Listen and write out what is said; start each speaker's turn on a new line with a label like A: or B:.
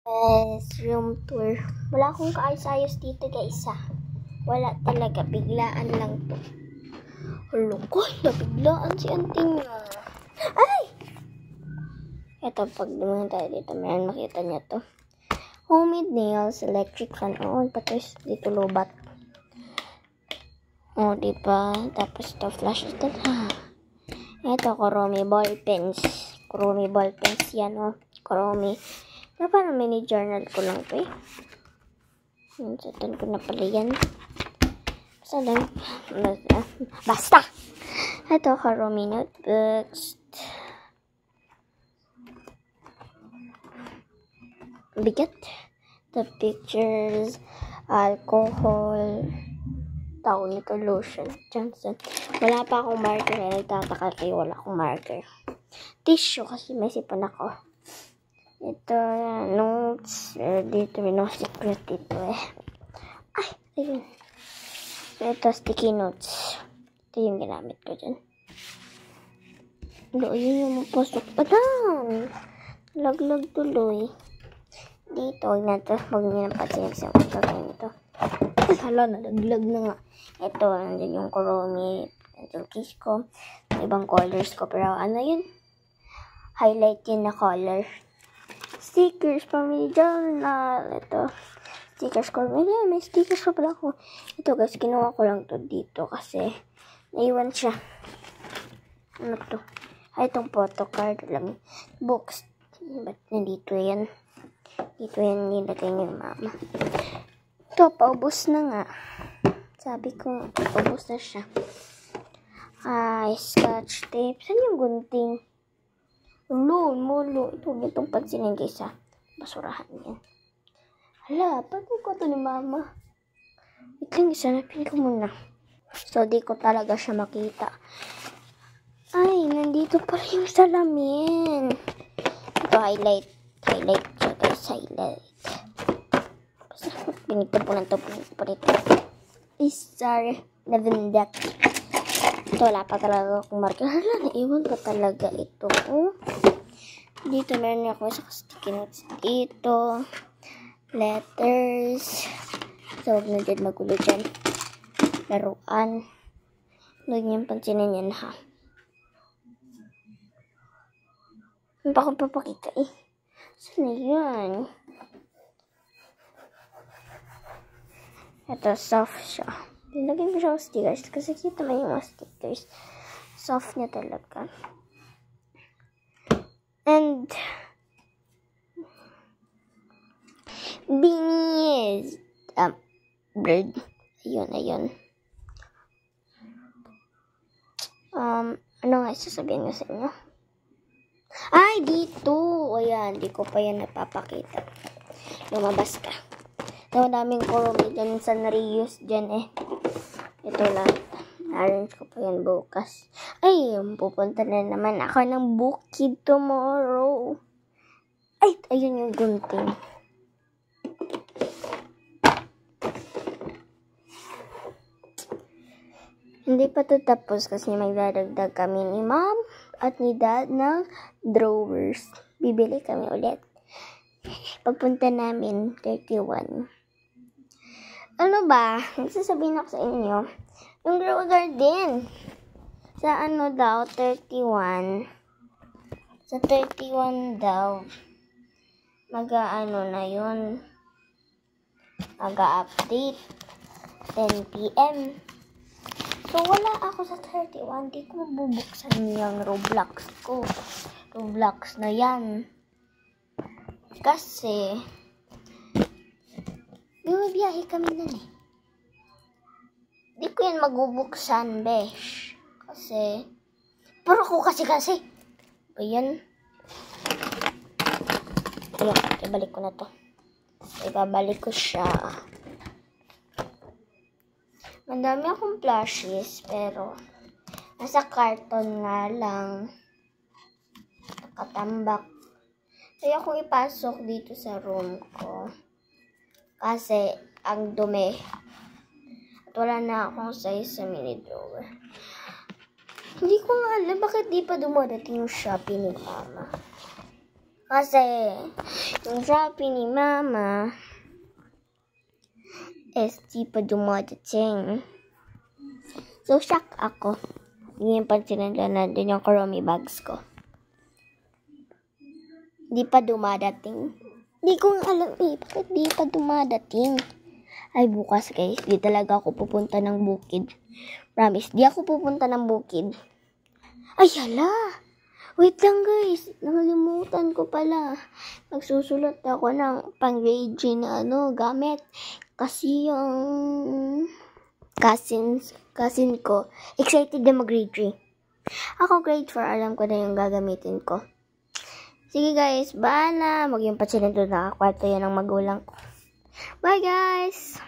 A: Yes, room tour. Wala akong kaayos-ayos dito guys Wala talaga, biglaan lang to. Hulo ko, nabiglaan si auntie niya. Ay! Ito, pag dumaan tayo dito, mayroon makita niya to. Homemade nails, electric fan. Oo, patis dito lobat. Oh, diba? Tapos ito, flash ito. Ito, Kuromi ball pens. Kuromi ball pens yan, oh. Kuromi. Parang mini journal ko lang to Satan ko na pala yan. Basta! Ito, Kuromi notebooks. Bigat. The pictures, alcohol, taon nito, lotion, Johnson. Wala pa akong marker. Nagtataka kayo, wala akong marker. Tissue kasi may sipon ako. Ito, notes. Dito, may no secret dito Ay, ayun. Ito, sticky notes. Ito yung ginamit ko dyan. Ayun yung mapasok pa down. Laglag tuloy. Dito, huwag niyo ng patsinin sa mga gagawin ito. Hala, nalaglag na nga. Ito, nandun yung Kuromi. Ito yung case ko. Ibang colors ko. Pero ano yun? Highlight yun na color. Stickers, family journal. Ito, stickers ko. May stickers ko pala ako. Ito guys, kinuha ko lang to dito kasi naiwan siya. Ano to? Ay, itong photo card. Alam, books. Ba't nandito yan? Dito yan nilagay niyo mama. Ito, paubos na nga. Sabi ko, paubos na siya. Ay, scotch tape. Saan yung gunting? Mulo. Ito, itong pansinin guys basurahan yan. Hala, pati ko ito ni mama. Wait lang, isanapin ko muna. So, di ko talaga siya makita. Ay, nandito pala yung salamin. Ito, highlight siya guys, highlight. Basta, pinagtapunan to ito. Sorry, navindak. Ito, wala pa talaga akong marker. Hala, naiwan pa talaga ito. Dito, meron ako sa sticky notes. Dito, letters. So, huwag na dyan magulo dyan. Laruan. Huwag niyang pansinin yan ha. Ano pa akong papakita Saan na yan? Ito, soft siya. Nilagyan ko siya ng stickers kasi kita mo yung mga stickers. Soft niya talaga. And beanies. Bird. Ayun. Ano nga sasabihin ko sa inyo? Ay, dito. Ayan, di ko pa yan napapakita. Lumabas ka. Ito, daming Kuromi dyan sa na-reuse dyan Ito lang. Arrange ko pa yan bukas. Ay, pupunta na naman ako ng Bukid tomorrow. Ay, ayun yung gunting. Hindi pa ito tapos kasi magdadagdag kami ni mom at ni dad ng drawers. Bibili kami ulit. Pagpunta namin, 31. Ano ba? Nagsasabihin ako sa inyo. Yung Grow Garden. Sa 31. Sa 31 daw. Na yun. Mag-update. 10 PM. So, wala ako sa 31. Di ko mabubuksan yung Roblox ko. Roblox na yan. Kasi, biyahe kami nun Di ko yan magubuksan, besh. Kasi, pero ako kasi. Ayan. Ayan, ibalik ko na to. Ibabalik ko siya. Madami akong plushies, pero nasa carton nga lang. Nakatambak. Kaya akong ipasok dito sa room ko. Kasi, ang dumi. At wala na akong size sa mini drawer. Hindi ko nga alam bakit di pa dumadating yung Shopee ni mama. Kasi, yung Shopee ni Mama is di pa dumadating. So, shock ako. Ngayon pa sinanda na din yung Kuromi bags ko. Di pa dumadating. Di ko alam bakit di pa dumadating. Ay, bukas guys, di talaga ako pupunta ng bukid. Promise, di ako pupunta ng bukid. Ay, hala! Wait lang guys, nakalimutan ko pala. Nagsusulat ako ng pang-grade G na gamit. Kasi yung cousin ko, excited na mag-grade 3. Ako grade 4, alam ko na yung gagamitin ko. Sige guys, bye na. Mag-yung pa sila doon nakakwarto yan ng magulang ko. Bye guys!